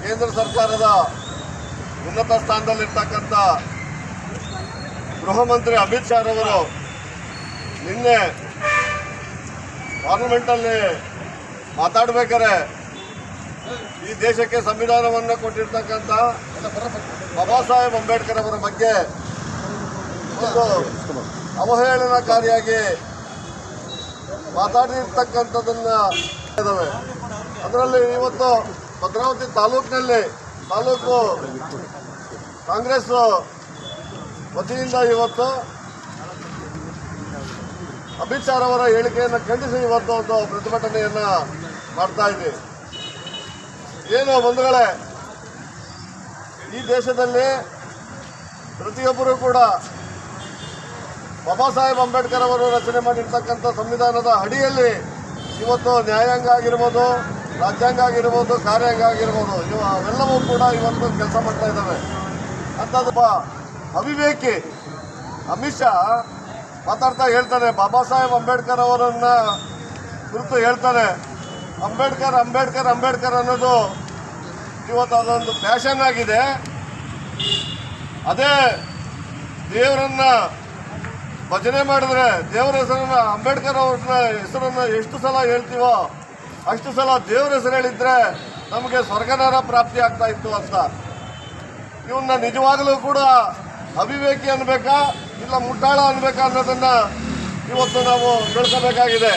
ಕೇಂದ್ರ ಸರ್ಕಾರದ ಉನ್ನತ ಸ್ಥಾನದಲ್ಲಿರ್ತಕ್ಕಂಥ ಗೃಹ ಮಂತ್ರಿ ಅಮಿತ್ ಶಾ ರವರು ನಿನ್ನೆ ಪಾರ್ಲಿಮೆಂಟಲ್ಲಿ ಮಾತಾಡಬೇಕಾದ್ರೆ ಈ ದೇಶಕ್ಕೆ ಸಂವಿಧಾನವನ್ನು ಕೊಟ್ಟಿರ್ತಕ್ಕಂಥ ಬಾಬಾ ಸಾಹೇಬ್ ಅಂಬೇಡ್ಕರ್ ಅವರ ಬಗ್ಗೆ ಒಂದು ಅವಹೇಳನಕಾರಿಯಾಗಿ ಮಾತಾಡಿರ್ತಕ್ಕಂಥದ್ದನ್ನು ಇದ್ದಾವೆ. ಅದರಲ್ಲಿ ಇವತ್ತು ಭದ್ರಾವತಿ ತಾಲೂಕಿನಲ್ಲಿ ತಾಲೂಕು ಕಾಂಗ್ರೆಸ್ ವತಿಯಿಂದ ಇವತ್ತು ಅಮಿತ್ ಶಾ ಅವರ ಹೇಳಿಕೆಯನ್ನು ಖಂಡಿಸಿ ಇವತ್ತು ಒಂದು ಪ್ರತಿಭಟನೆಯನ್ನು ಮಾಡ್ತಾ ಇದ್ದೀವಿ. ಏನು ಬಂಧುಗಳೇ, ಈ ದೇಶದಲ್ಲಿ ಪ್ರತಿಯೊಬ್ಬರೂ ಕೂಡ ಬಾಬಾ ಸಾಹೇಬ್ ಅಂಬೇಡ್ಕರ್ ಅವರು ರಚನೆ ಮಾಡಿರ್ತಕ್ಕಂಥ ಸಂವಿಧಾನದ ಅಡಿಯಲ್ಲಿ ಇವತ್ತು ನ್ಯಾಯಾಂಗ ಆಗಿರ್ಬೋದು, ರಾಜ್ಯಾಂಗ ಆಗಿರ್ಬೋದು, ಕಾರ್ಯಾಂಗ ಆಗಿರ್ಬೋದು, ಅವೆಲ್ಲವೂ ಕೂಡ ಇವತ್ತು ಕೆಲಸ ಮಾಡ್ತಾ ಇದ್ದಾವೆ. ಅಂಥದ್ದು ಅವಿವೇಕಿ ಅಮಿತ್ ಶಾ ಮಾತಾಡ್ತಾ ಹೇಳ್ತಾನೆ, ಬಾಬಾ ಸಾಹೇಬ್ ಅಂಬೇಡ್ಕರ್ ಅವರನ್ನ ಕುರಿತು ಹೇಳ್ತಾನೆ, ಅಂಬೇಡ್ಕರ್ ಅಂಬೇಡ್ಕರ್ ಅಂಬೇಡ್ಕರ್ ಅನ್ನೋದು ಇವತ್ತು ಅದೊಂದು ಫ್ಯಾಷನ್ ಆಗಿದೆ. ಅದೇ ದೇವರನ್ನ ಭಜನೆ ಮಾಡಿದ್ರೆ ದೇವರ ಹೆಸರನ್ನ ಅಂಬೇಡ್ಕರ್ ಅವ್ರನ್ನ ಹೆಸರನ್ನ ಎಷ್ಟು ಸಲ ಹೇಳ್ತೀವೋ ಅಷ್ಟು ಸಲ ದೇವರ ಹೆಸರು ಹೇಳಿದ್ರೆ ನಮಗೆ ಸ್ವರ್ಗನರ ಪ್ರಾಪ್ತಿ ಆಗ್ತಾ ಇತ್ತು ಅಂತ. ಇವನ್ನ ನಿಜವಾಗಲೂ ಕೂಡ ಅವಿವೇಕಿ ಅನ್ಬೇಕಾ ಇಲ್ಲ ಮುಟ್ಟಾಳ ಅನ್ಬೇಕಾ ಅನ್ನೋದನ್ನ ಇವತ್ತು ನಾವು ತಿಳ್ಕೋಬೇಕಾಗಿದೆ.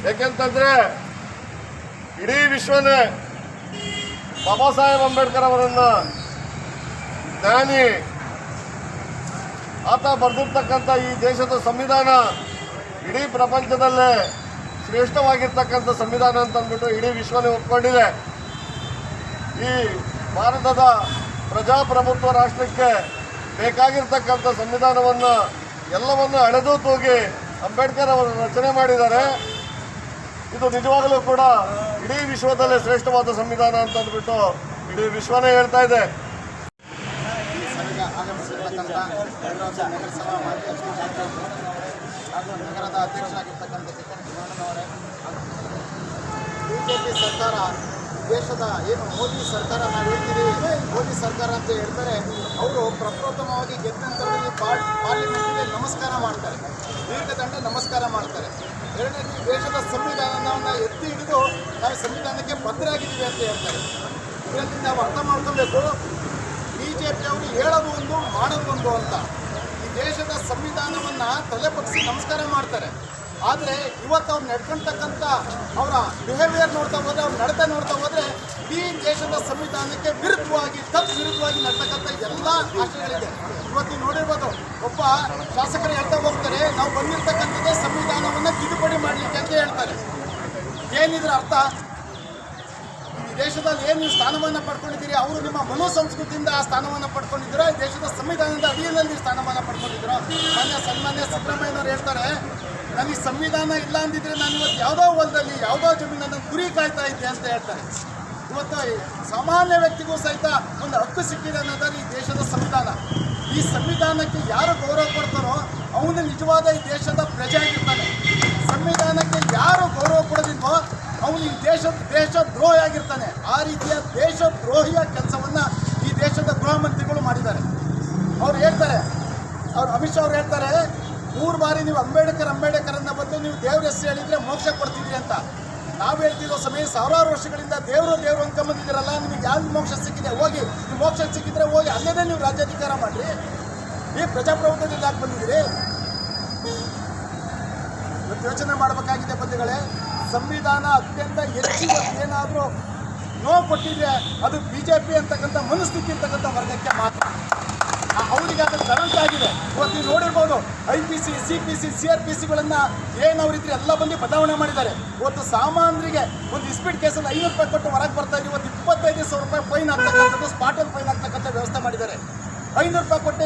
ಯಾಕೆಂತಂದ್ರೆ ಇಡೀ ವಿಶ್ವನೇ ಬಾಬಾ ಸಾಹೇಬ್ ಅಂಬೇಡ್ಕರ್ ಅವರನ್ನ ಜ್ಞಾನಿ, ಆತ ಬರೆದಿರ್ತಕ್ಕಂಥ ಈ ದೇಶದ ಸಂವಿಧಾನ ಇಡೀ ಪ್ರಪಂಚದಲ್ಲೇ ಶ್ರೇಷ್ಠವಾಗಿರ್ತಕ್ಕಂಥ ಸಂವಿಧಾನ ಅಂತ ಅಂದ್ಬಿಟ್ಟು ಇಡೀ ವಿಶ್ವನೇ ಒಪ್ಕೊಂಡಿದೆ. ಈ ಭಾರತದ ಪ್ರಜಾಪ್ರಭುತ್ವ ರಾಷ್ಟ್ರಕ್ಕೆ ಬೇಕಾಗಿರ್ತಕ್ಕಂಥ ಸಂವಿಧಾನವನ್ನು ಎಲ್ಲವನ್ನು ಅಳೆದು ತೂಗಿ ಅಂಬೇಡ್ಕರ್ ಅವರು ರಚನೆ ಮಾಡಿದ್ದಾರೆ. ಇದು ನಿಜವಾಗಲೂ ಕೂಡ ಇಡೀ ವಿಶ್ವದಲ್ಲೇ ಶ್ರೇಷ್ಠವಾದ ಸಂವಿಧಾನ ಅಂತ ಅಂದ್ಬಿಟ್ಟು ಇಡೀ ವಿಶ್ವನೇ ಹೇಳ್ತಾ ಇದೆ. ಆಗಮಿಸಿರ್ತಕ್ಕಂಥ ನಗರಸಭಾ ಮಾಜಿ ಅಧ್ಯಕ್ಷರು ಹಾಗೂ ನಗರದ ಅಧ್ಯಕ್ಷರಾಗಿರ್ತಕ್ಕಂಥ ಚಿಕ್ಕಣ್ಣನವರೇ, ಬಿಜೆಪಿ ಸರ್ಕಾರ ದೇಶದ ಏನು ಮೋದಿ ಸರ್ಕಾರ ನಾವು ಹೇಳ್ತೀವಿ, ಮೋದಿ ಸರ್ಕಾರ ಅಂತ ಹೇಳ್ತಾರೆ, ಅವರು ಪ್ರಪ್ರಥಮವಾಗಿ ಗೆದ್ದ ನಂತರದಲ್ಲಿ ಪಾರ್ಲಿಮೆಂಟ್ಗೆ ನಮಸ್ಕಾರ ಮಾಡ್ತಾರೆ, ದೀರ್ಘದಂಡ ನಮಸ್ಕಾರ ಮಾಡ್ತಾರೆ. ಎರಡನೇದು ದೇಶದ ಸಂವಿಧಾನವನ್ನು ಎತ್ತಿ ಹಿಡಿದು ನಾವು ಸಂವಿಧಾನಕ್ಕೆ ಬದ್ಧರಾಗಿದ್ದೀವಿ ಅಂತ ಹೇಳ್ತಾರೆ. ಇದರಲ್ಲಿ ನಾವು ಅರ್ಥ ಮಾಡ್ಕೊಬೇಕು, ಬಿಜೆಪಿಯವರು ಹೇಳೋದು ಒಂದು ಮಾಡೋದು ಒಂದು ಅಂತ. ಈ ದೇಶದ ಸಂವಿಧಾನವನ್ನು ತಲೆಬಗ್ಗಿಸಿ ನಮಸ್ಕಾರ ಮಾಡ್ತಾರೆ. ಆದರೆ ಇವತ್ತು ಅವ್ರು ನಡ್ಕೊಳ್ತಕ್ಕಂಥ ಅವರ ಬಿಹೇವಿಯರ್ ನೋಡ್ತಾ ಹೋದರೆ, ಅವ್ರು ನಡತೆ ನೋಡ್ತಾ ಹೋದರೆ ಈ ದೇಶದ ಸಂವಿಧಾನಕ್ಕೆ ವಿರುದ್ಧವಾಗಿ ವಿರುದ್ಧವಾಗಿ ನಡ್ತಕ್ಕಂಥ ಎಲ್ಲ ರಾಷ್ಟ್ರಗಳಿದೆ. ಇವತ್ತು ನೋಡಿರ್ಬೋದು, ಒಬ್ಬ ಶಾಸಕರು ಹೇಳ್ತಾ ಹೋಗ್ತಾರೆ, ನಾವು ಬಂದಿರತಕ್ಕಂಥದ್ದೇ ಸಂವಿಧಾನವನ್ನು ತಿದ್ದುಪಡಿ ಮಾಡಲಿಕ್ಕೆ ಅಂತ ಹೇಳ್ತಾರೆ. ಏನಿದ್ರ ಅರ್ಥ? ಈ ದೇಶದಲ್ಲಿ ಏನು ನೀವು ಸ್ಥಾನಮಾನ ಪಡ್ಕೊಂಡಿದ್ದೀರಿ, ಅವರು ನಿಮ್ಮ ಮನೋಸಂಸ್ಕೃತಿಯಿಂದ ಆ ಸ್ಥಾನಮಾನ ಪಡ್ಕೊಂಡಿದ್ದೀರೋ, ಈ ದೇಶದ ಸಂವಿಧಾನದ ಅಡಿಯಲ್ಲಿ ಸ್ಥಾನಮಾನ ಪಡ್ಕೊಂಡಿದ್ದೀರೋ? ಸನ್ಮಾನ್ಯ ಸಿದ್ದರಾಮಯ್ಯನವರು ಹೇಳ್ತಾರೆ, ನನಗೆ ಸಂವಿಧಾನ ಇಲ್ಲ ಅಂದಿದ್ರೆ ನಾನು ಇವತ್ತು ಯಾವುದೋ ಹೊಲದಲ್ಲಿ ಯಾವುದೋ ಜಮೀನನ್ನು ಕುರಿ ಕಾಯ್ತಾ ಇದ್ದೆ ಅಂತ ಹೇಳ್ತಾರೆ. ಇವತ್ತು ಸಾಮಾನ್ಯ ವ್ಯಕ್ತಿಗೂ ಸಹಿತ ಒಂದು ಹಕ್ಕು ಸಿಕ್ಕಿದೆ ಅನ್ನೋದಾದ್ರೆ ಈ ದೇಶದ ಸಂವಿಧಾನ. ಈ ಸಂವಿಧಾನಕ್ಕೆ ಯಾರು ಗೌರವ ಕೊಡ್ತಾರೋ ಅವನು ನಿಜವಾದ ಈ ದೇಶದ ಪ್ರಜೆ ಆಗಿರ್ತಾನೆ. ಸಂವಿಧಾನಕ್ಕೆ ಯಾರು ಗೌರವ ಕೊಡೋದಿಲ್ವೋ ಅವನು ಈ ದೇಶದ್ರೋಹಿ ಆಗಿರ್ತಾನೆ. ಆ ರೀತಿಯ ದೇಶದ್ರೋಹಿಯ ಕೆಲಸವನ್ನು ಈ ದೇಶದ ಗೃಹ ಮಂತ್ರಿಗಳು ಮಾಡಿದ್ದಾರೆ. ಅವ್ರು ಹೇಳ್ತಾರೆ, ಅಮಿತ್ ಶಾ ಅವ್ರು ಹೇಳ್ತಾರೆ, 3 ಬಾರಿ ನೀವು ಅಂಬೇಡ್ಕರ್ ಅನ್ನ ಬಂದು ನೀವು ದೇವ್ರ ಹೆಸರು ಹೇಳಿದ್ರೆ ಮೋಕ್ಷ ಕೊಡ್ತಿದ್ರಿ ಅಂತ. ನಾವು ಹೇಳ್ತಿರೋ ಸಮಯ ಸಾವಿರಾರು ವರ್ಷಗಳಿಂದ ದೇವರು ಅಂದ್ಕೊಂಬಂದಿದ್ದೀರಲ್ಲ, ನಿಮಗೆ ಯಾವ್ದು ಮೋಕ್ಷ ಸಿಕ್ಕಿದೆ? ಹೋಗಿ ನೀವು ಮೋಕ್ಷ ಸಿಕ್ಕಿದ್ರೆ ಹೋಗಿ ಅಲ್ಲೇ ನೀವು ರಾಜ್ಯಾಧಿಕಾರ ಮಾಡಿರಿ. ಈ ಪ್ರಜಾಪ್ರಭುತ್ವದಿಂದ ಯಾಕೆ ಬಂದಿದ್ದೀರಿ? ಇವತ್ತು ಯೋಚನೆ ಮಾಡಬೇಕಾಗಿದೆ ಬಂಧುಗಳೇ. ಸಂವಿಧಾನ ಅತ್ಯಂತ ಹೆಚ್ಚು ಏನಾದರೂ ನೋವು ಕೊಟ್ಟಿದ್ರೆ ಅದು ಬಿಜೆಪಿ ಅಂತಕ್ಕಂಥ ಮನಸ್ಥಿತಿ ಇರ್ತಕ್ಕಂಥ ವರ್ಗಕ್ಕೆ ಮಾತ್ರ. ಅವರಿಗೆ ಅದು ಕರೆಂಟ್ ಆಗಿದೆ. ಇವತ್ತು ನೀವು ನೋಡಿರ್ಬೋದು, IPC, CPC, CRPCಗಳನ್ನು ಏನವರಿದ್ರೆ ಎಲ್ಲ ಬಂದು ಬದಲಾವಣೆ ಮಾಡಿದ್ದಾರೆ. ಇವತ್ತು ಸಾಮಾನ್ಯರಿಗೆ ಒಂದು ಇಸ್ಪೀಟ್ ಕೇಸಲ್ಲಿ 500 ರೂಪಾಯಿ ಕೊಟ್ಟು ಹೊರಗೆ ಬರ್ತಾ ಇದೆ. ಇವತ್ತು 25,000 ರೂಪಾಯಿ ಫೈನ್ ಆಗ್ತಕ್ಕಂಥದ್ದು, ಸ್ಪಾಟಲ್ಲಿ ಫೈನ್ ಆಗ್ತಕ್ಕಂಥ ವ್ಯವಸ್ಥೆ ಮಾಡಿದ್ದಾರೆ. 500 ರೂಪಾಯಿ ಕೊಟ್ಟೆ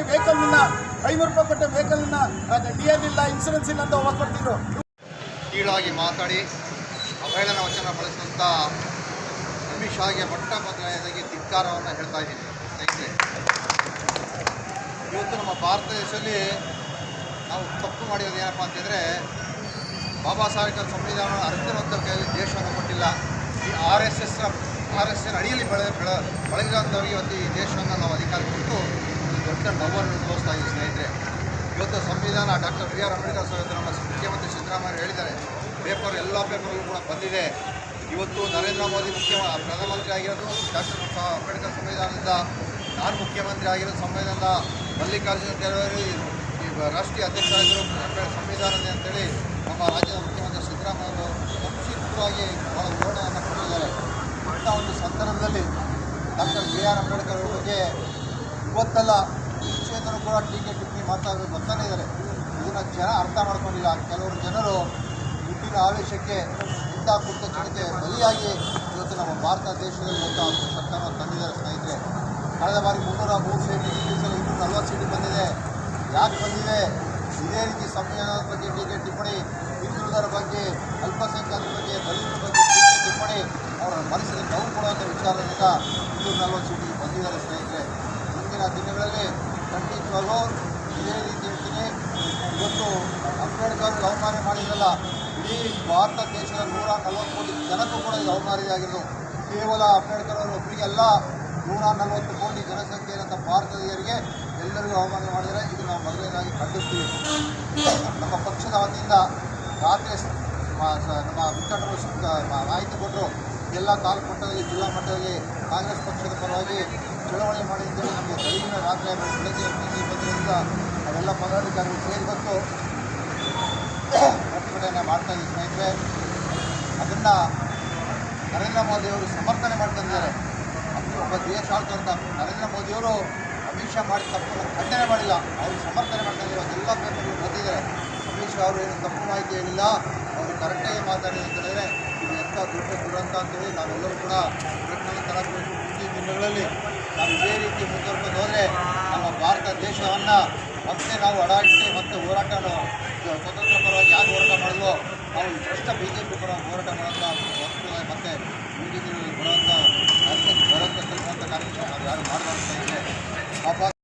ವೆಹಿಕಲ್ನ DL ಇಲ್ಲ, ಇನ್ಸೂರೆನ್ಸ್ ಇಲ್ಲ ಅಂತ ಹೋಗಿ ಬರ್ತಿದ್ರು. ಕೀಳಾಗಿ ಮಾತಾಡಿ ಅವಹೇಳನ ವಚನ ಬಳಸಿದಂಥ ಅಮಿತ್ ಶಾಗೆ ಮೊಟ್ಟಮೊದಲನೇದಾಗಿ ಧಿಕ್ಕಾರವನ್ನು ಹೇಳ್ತಾ ಇದ್ದೀನಿ. ಸ್ನೇಹಿತರೆ, ಇವತ್ತು ನಮ್ಮ ಭಾರತ ದೇಶದಲ್ಲಿ ನಾವು ತಪ್ಪು ಮಾಡಿರೋದು ಏನಪ್ಪ ಅಂತಂದರೆ, ಬಾಬಾ ಸಾಹೇಬ್ ಸಂವಿಧಾನ ಅರ್ಥವಂತರ ಕೈಯಲ್ಲಿ ದೇಶವನ್ನು ಕೊಟ್ಟಿಲ್ಲ. ಈ RSS RSN ಅಡಿಯಲ್ಲಿ ಬಳಗಿದಂಥವ್ರಿಗೆ ಇವತ್ತು ಈ ದೇಶವನ್ನು ನಾವು ಅಧಿಕಾರ ಕೊಟ್ಟು ಒಂದು ದೊಡ್ಡ ನೋವನ್ನು ಅನುಭವಿಸ್ತಾ ಇದ್ದೀವಿ ಸ್ನೇಹಿತರೆ. ಇವತ್ತು ಸಂವಿಧಾನ ಡಾಕ್ಟರ್ ಬಿ ಆರ್ ಅಂಬೇಡ್ಕರ್ ಸಾಹೇಬರು ನಮ್ಮ ಮುಖ್ಯಮಂತ್ರಿ ಸಿದ್ದರಾಮಯ್ಯ ಹೇಳಿದ್ದಾರೆ, ಎಲ್ಲ ಪೇಪರ್ಗಳು ಕೂಡ ಬಂದಿದೆ. ಇವತ್ತು ನರೇಂದ್ರ ಮೋದಿ ಪ್ರಧಾನಮಂತ್ರಿ ಆಗಿರೋದು ಡಾಕ್ಟರ್ ಅಂಬೇಡ್ಕರ್ ಸಂವಿಧಾನದಿಂದ, ನಾನು ಮುಖ್ಯಮಂತ್ರಿ ಆಗಿರೋದು ಸಂವಿಧಾನದ, ಮಲ್ಲಿಕಾರ್ಜುನ ಖರ್ಗೆ ಈ ರಾಷ್ಟ್ರೀಯ ಅಧ್ಯಕ್ಷ ಆಗಿರೋ ಸಂವಿಧಾನದ ಅಂತೇಳಿ ನಮ್ಮ ರಾಜ್ಯದ ಮುಖ್ಯಮಂತ್ರಿ ಸಿದ್ದರಾಮಯ್ಯ ಅವರು ಸಂಕ್ಷಿಪ್ತವಾಗಿ ಬಹಳ ವಿವರಣೆಯನ್ನು ಕೊಟ್ಟಿದ್ದಾರೆ. ಇಂಥ ಒಂದು ಸಂದರ್ಭದಲ್ಲಿ ಡಾಕ್ಟರ್ ಬಿ ಆರ್ ಅಂಬೇಡ್ಕರ್ ಅವರ ಬಗ್ಗೆ ಇವತ್ತಲ್ಲ ಮುಂಚೆಯಿಂದಲೂ ಕೂಡ ಟೀಕೆ ಟಿಪ್ಪಣಿ ಮಾಡ್ತಾ ಬರ್ತಾನೆ ಇದ್ದಾರೆ. ಇದನ್ನು ಜನ ಅರ್ಥ ಮಾಡ್ಕೊಂಡಿಲ್ಲ. ಕೆಲವರು ಜನರು ದುಡ್ಡಿನ ಆವೇಶಕ್ಕೆ ಇಂಥ ಕೃತಜ್ಞತೆ ಬಲಿಯಾಗಿ ಇವತ್ತು ನಮ್ಮ ಭಾರತ ದೇಶದಲ್ಲಿ ಇವತ್ತು ಸರ್ಕಾರವನ್ನು ತಂದಿದ್ದಾರೆ ಸ್ನೇಹಿತರೆ. ಕಳೆದ ಬಾರಿ 303 ಸೀಟ್, ಈ ಸಲ 240 ಸೀಟ್ ಬಂದಿದೆ. ಯಾಕೆ ಬಂದಿದೆ? ಇದೇ ರೀತಿ ಸಂವಿಧಾನದ ಬಗ್ಗೆ ಟೀಕೆ ಟಿಪ್ಪಣಿ, ಹಿಂದುಳಿದರ ಬಗ್ಗೆ, ಅಲ್ಪಸಂಖ್ಯಾತರ ಬಗ್ಗೆ, ದಲಿತರ ಬಗ್ಗೆ ಟೀಕೆ ಟಿಪ್ಪಣಿ ಅವರ ಮನಸ್ಸಿಗೆ ನೋವು ಕೊಡುವಂಥ ವಿಚಾರದಿಂದ 240 ಸೀಟಿಗೆ ಬಂದಿದ್ದಾರೆ ಸ್ನೇಹಿತರೆ. ಮುಂದಿನ ದಿನಗಳಲ್ಲಿ ಖಂಡಿತವಾಗೂ ಇದೇ ರೀತಿ ಹೇಳ್ತೀನಿ. ಇವತ್ತು ಅಂಬೇಡ್ಕರ್ ಅವಮಾನ ಮಾಡಿದ್ರಲ್ಲ, ಇಡೀ ಭಾರತ ದೇಶದ 140 ಕೋಟಿ ಜನಕ್ಕೂ ಕೂಡ ಇದು ಅವಮಾನ ಆಗಿರೋದು. ಕೇವಲ ಅಂಬೇಡ್ಕರ್ ಅವರು ಒಬ್ಬರಿಗೆಲ್ಲ 140 ಕೋಟಿ ಜನಸಂಖ್ಯೆ ಇರೋಂಥ ಭಾರತೀಯರಿಗೆ ಎಲ್ಲರಿಗೂ ಅವಮಾನ ಮಾಡಿದರೆ ಇದು ನಾವು ಮೊದಲನೇದಾಗಿ ಖಂಡಿಸ್ತೀವಿ. ನಮ್ಮ ಪಕ್ಷದ ವತಿಯಿಂದ ರಾತ್ರಿ ನಮ್ಮ ಮುಖಂಡರು ಮಾಹಿತಿ ಕೊಟ್ಟರು. ಎಲ್ಲ ತಾಲೂಕು ಮಟ್ಟದಲ್ಲಿ, ಜಿಲ್ಲಾ ಮಟ್ಟದಲ್ಲಿ ಕಾಂಗ್ರೆಸ್ ಪಕ್ಷದ ಪರವಾಗಿ ಚಳವಳಿ ಮಾಡಿದ್ದಲ್ಲಿ ನಮಗೆ ಬೆಳಗಿನ ರಾತ್ರಿ ಬೆಳಗ್ಗೆ ಬಂದಿದ್ದರಿಂದ ಅವೆಲ್ಲ ಪದಾಧಿಕಾರಿಗಳು ಸೇರಿ ಬಂದು ಪ್ರತಿಭಟನೆ ಮಾಡ್ತಾಯಿದ್ದೀವಿ ಸ್ನೇಹಿತರೆ. ಅದನ್ನು ನರೇಂದ್ರ ಮೋದಿಯವರು ಸಮರ್ಥನೆ ಮಾಡ್ತಿದ್ದಾರೆ. ಒಬ್ಬ ದೇಶ ಆಳ್ತಂತ ನರೇಂದ್ರ ಮೋದಿಯವರು ಅಮಿತ್ ಶಾ ಮಾಡಿದ ತಪ್ಪನ್ನು ಖಂಡನೆ ಮಾಡಿಲ್ಲ, ಅವರು ಸಮರ್ಥನೆ ಮಾಡ್ತಾಯಿದ್ದಾರೆ. ಅದೆಲ್ಲ ಪೇಪರ್ಗಳು ಬಂದಿದ್ದಾರೆ. ಅಮಿತ್ ಶಾ ಅವರು ಏನು ತಪ್ಪು ಮಾಹಿತಿ ಹೇಳಿಲ್ಲ, ಅವರು ಕರೆಕ್ಟಾಗಿ ಮಾತಾಡಿದೆ ಅಂತ ಹೇಳಿದರೆ ಇದು ಎಂಥ ದೊಡ್ಡ ದುರಂತ ಅಂತೇಳಿ ನಾವೆಲ್ಲರೂ ಕೂಡ ಪ್ರಯತ್ನ ತರಬೇಕು. ಮುಂದಿನ ದಿನಗಳಲ್ಲಿ ನಾವು ಇದೇ ರೀತಿ ಮುಂದುವರ್ಕೊಂಡು ಹೋದರೆ ನಮ್ಮ ಭಾರತ ದೇಶವನ್ನು ಮತ್ತೆ ನಾವು ಅಡಾಡಿಸಿ ಮತ್ತೆ ಹೋರಾಟವನ್ನು ಸ್ವತಂತ್ರ ಪರವಾಗಿ ಯಾರು ಹೋರಾಟ ಮಾಡಿದ್ವೋ ನಾವು ಫಸ್ಟ್ BJP ಪರವಾಗಿ ಹೋರಾಟ ಮಾಡುವಂಥ ಮತ್ತು ಮುಂದಿನ ದಿನಗಳಲ್ಲಿ ಬರುವಂಥ ರಾಜ್ಯಕ್ಕೆ ಬರುವಂಥ ಕೆಲಸ ಕಾರ್ಯಕ್ರಮ ನಾವು ಯಾರು ಮಾಡಬಾರ್ದು.